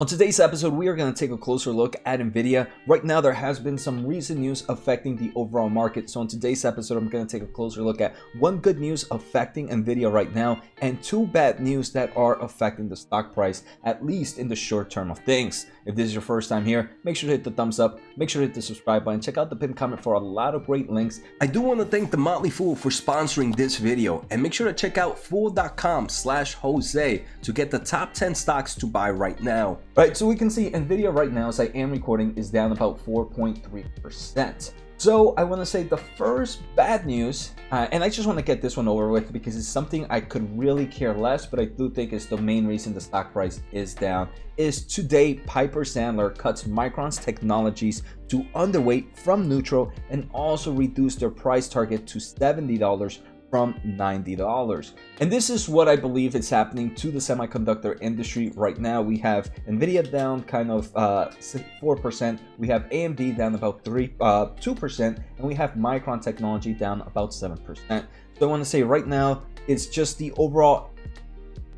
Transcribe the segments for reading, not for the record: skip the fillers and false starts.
On today's episode, we are going to take a closer look at Nvidia. Right now, there has been some recent news affecting the overall market. So in today's episode, I'm going to take a closer look at one good news affecting Nvidia right now and two bad news that are affecting the stock price, at least in the short term of things. If this is your first time here, make sure to hit the thumbs up, make sure to hit the subscribe button, check out the pinned comment for a lot of great links. I do want to thank The Motley Fool for sponsoring this video, and make sure to check out fool.com/Jose to get the top 10 stocks to buy right now. Right, so we can see Nvidia right now, as I am recording, is down about 4.3%. So I want to say the first bad news, and I just want to get this one over with because it's something I could really care less, but I do think is the main reason the stock price is down, is today Piper Sandler cuts Micron's technologies to underweight from neutral and also reduced their price target to $70 from $90. And this is what I believe is happening to the semiconductor industry right now. We have Nvidia down kind of 4%, we have AMD down about 2%, and we have Micron Technology down about 7%. So I want to say right now, it's just the overall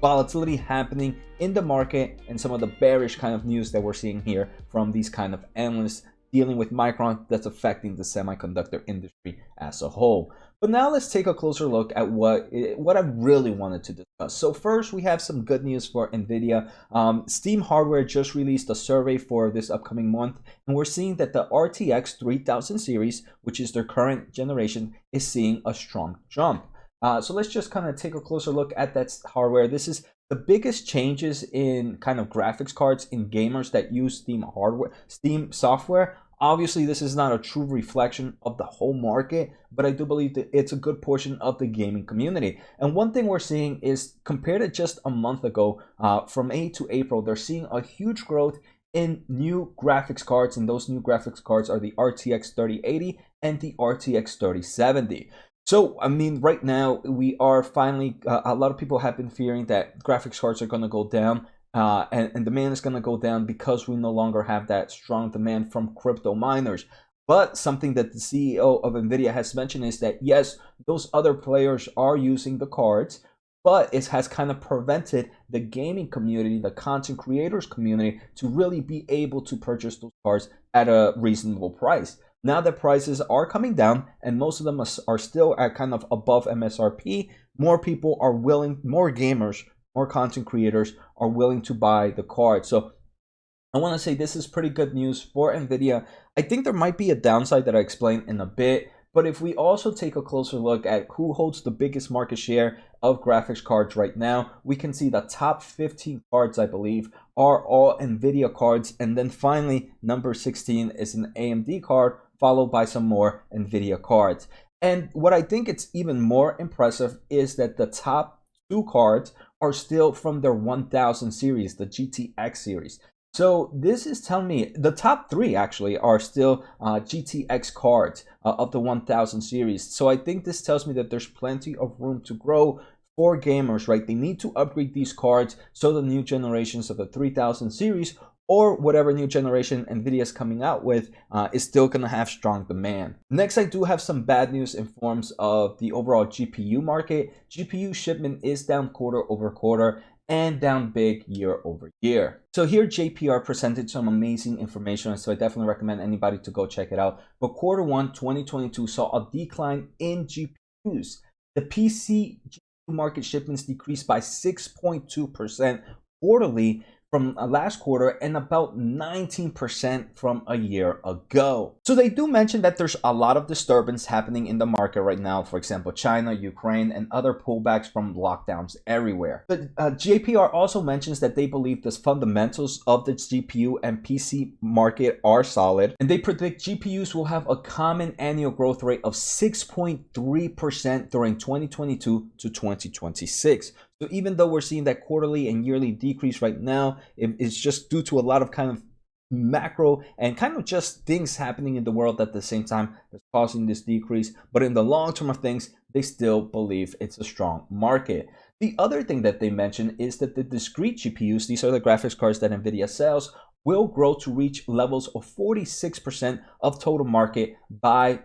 volatility happening in the market and some of the bearish kind of news that we're seeing here from these kind of analysts dealing with Micron that's affecting the semiconductor industry as a whole. But now let's take a closer look at what I really wanted to discuss. So first, we have some good news for Nvidia. Steam Hardware just released a survey for this upcoming month, and we're seeing that the RTX 3000 series, which is their current generation, is seeing a strong jump. So let's just kind of take a closer look at that hardware. This is the biggest changes in kind of graphics cards in gamers that use Steam hardware, Steam software. Obviously, this is not a true reflection of the whole market, but I do believe that it's a good portion of the gaming community. And one thing we're seeing is, compared to just a month ago, from May to April, they're seeing a huge growth in new graphics cards, and those new graphics cards are the RTX 3080 and the RTX 3070. So, I mean, right now, we are finally, a lot of people have been fearing that graphics cards are going to go down. And demand is going to go down because we no longer have that strong demand from crypto miners. But something that the CEO of Nvidia has mentioned is that yes, those other players are using the cards, but it has kind of prevented the gaming community, the content creators community, to really be able to purchase those cards at a reasonable price. Now that prices are coming down and most of them are still at kind of above MSRP, more people are willing, more gamers, more content creators are willing to buy the card. So I want to say this is pretty good news for Nvidia. I think there might be a downside that I explain in a bit, but if we also take a closer look at who holds the biggest market share of graphics cards right now, we can see the top 15 cards, I believe, are all Nvidia cards, and then finally number 16 is an AMD card, followed by some more Nvidia cards. And what I think it's even more impressive is that the top two cards are still from their 1000 series, the GTX series. So this is telling me the top three actually are still GTX cards of the 1000 series. So I think this tells me that there's plenty of room to grow for gamers, right? They need to upgrade these cards so the new generations of the 3000 series or whatever new generation Nvidia is coming out with is still going to have strong demand. Next, I do have some bad news in forms of the overall GPU market. GPU shipment is down quarter over quarter and down big year over year. So here JPR presented some amazing information, so I definitely recommend anybody to go check it out. But quarter one 2022 saw a decline in GPUs. The PC GPU market shipments decreased by 6.2% quarterly from last quarter and about 19% from a year ago. So they do mention that there's a lot of disturbance happening in the market right now. For example, China, Ukraine, and other pullbacks from lockdowns everywhere. But JPR also mentions that they believe the fundamentals of the GPU and PC market are solid, and they predict GPUs will have a common annual growth rate of 6.3% during 2022 to 2026. So even though we're seeing that quarterly and yearly decrease right now, it's just due to a lot of kind of macro and kind of just things happening in the world at the same time that's causing this decrease. But in the long term of things, they still believe it's a strong market. The other thing that they mention is that the discrete GPUs, these are the graphics cards that Nvidia sells, will grow to reach levels of 46% of total market by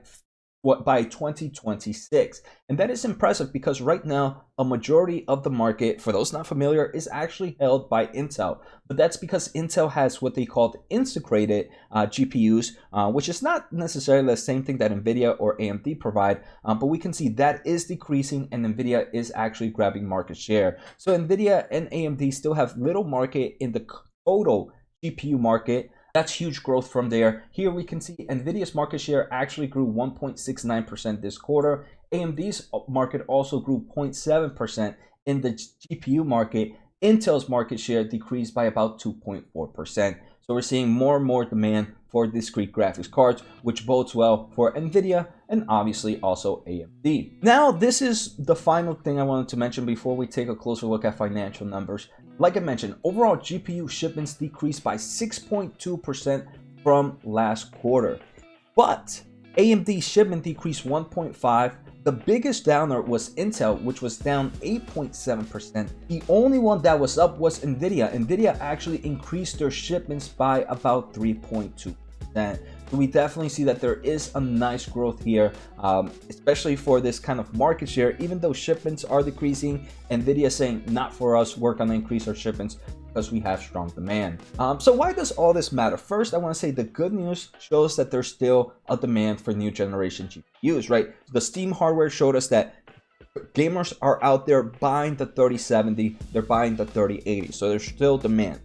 by 2026. And that is impressive because right now, a majority of the market, for those not familiar, is actually held by Intel. But that's because Intel has what they call integrated GPUs, which is not necessarily the same thing that Nvidia or AMD provide, but we can see that is decreasing and Nvidia is actually grabbing market share. So Nvidia and AMD still have little market in the total GPU market. That's huge growth from there. Here we can see Nvidia's market share actually grew 1.69% this quarter. AMD's market also grew 0.7% in the GPU market. Intel's market share decreased by about 2.4%. So we're seeing more and more demand for discrete graphics cards, which bodes well for Nvidia and obviously also AMD. Now, this is the final thing I wanted to mention before we take a closer look at financial numbers. Like I mentioned, overall GPU shipments decreased by 6.2% from last quarter. But AMD shipment decreased 1.5%. The biggest downer was Intel, which was down 8.7%. The only one that was up was Nvidia. Nvidia actually increased their shipments by about 3.2%. So we definitely see that there is a nice growth here, especially for this kind of market share. Even though shipments are decreasing, Nvidia is saying, not for us, we're going to increase our shipments because we have strong demand. So why does all this matter? First, I want to say the good news shows that there's still a demand for new generation GPUs, right? The Steam hardware showed us that gamers are out there buying the 3070, they're buying the 3080, so there's still demand.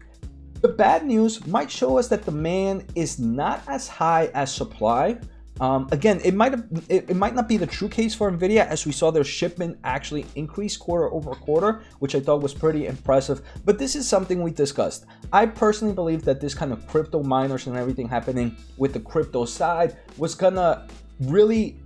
The bad news might show us that demand is not as high as supply. Again, it might not be the true case for Nvidia, as we saw their shipment actually increase quarter over quarter, which I thought was pretty impressive. But this is something we discussed. I personally believe that this kind of crypto miners and everything happening with the crypto side was gonna really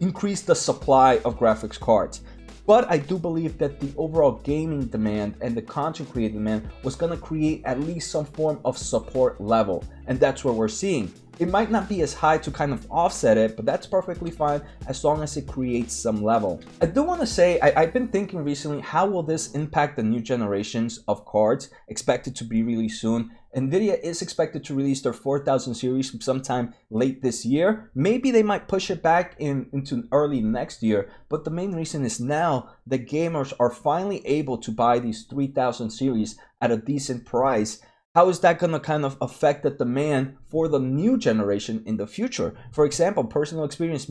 increase the supply of graphics cards. But I do believe that the overall gaming demand and the content creator demand was going to create at least some form of support level. And that's what we're seeing. It might not be as high to kind of offset it, but that's perfectly fine as long as it creates some level. I do want to say, I've been thinking recently, how will this impact the new generations of cards expected to be released soon? Nvidia is expected to release their 4000 series sometime late this year. Maybe they might push it back into early next year, but the main reason is now the gamers are finally able to buy these 3000 series at a decent price. How is that going to kind of affect the demand for the new generation in the future? For example, personal experience,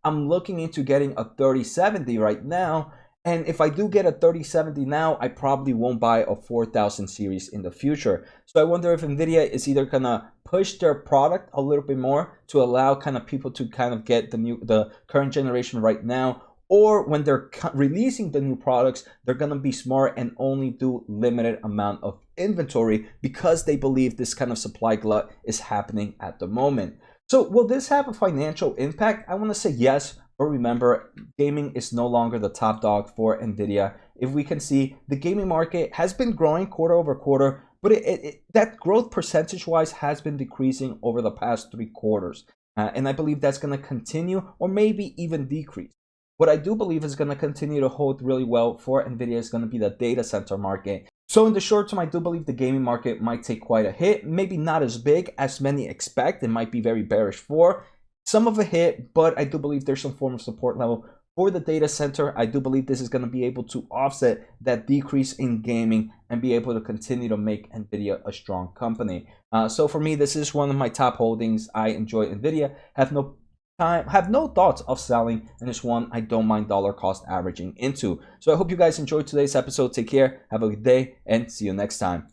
I'm looking into getting a 3070 right now. And if I do get a 3070 now, I probably won't buy a 4000 series in the future. So I wonder if Nvidia is either gonna push their product a little bit more to allow kind of people to kind of get the current generation right now, or when they're releasing the new products, they're gonna be smart and only do limited amount of inventory because they believe this kind of supply glut is happening at the moment. So will this have a financial impact? I want to say yes. But remember, gaming is no longer the top dog for Nvidia. If we can see, the gaming market has been growing quarter over quarter, but that growth percentage-wise has been decreasing over the past 3 quarters. And I believe that's going to continue or maybe even decrease. What I do believe is going to continue to hold really well for Nvidia is going to be the data center market. So in the short term, I do believe the gaming market might take quite a hit. Maybe not as big as many expect. It might be very bearish for some of a hit, but I do believe there's some form of support level for the data center. I do believe this is going to be able to offset that decrease in gaming and be able to continue to make Nvidia a strong company. So for me, this is one of my top holdings. I enjoy Nvidia, have no thoughts of selling, and it's one I don't mind dollar cost averaging into. So I hope you guys enjoyed today's episode. Take care, have a good day, and see you next time.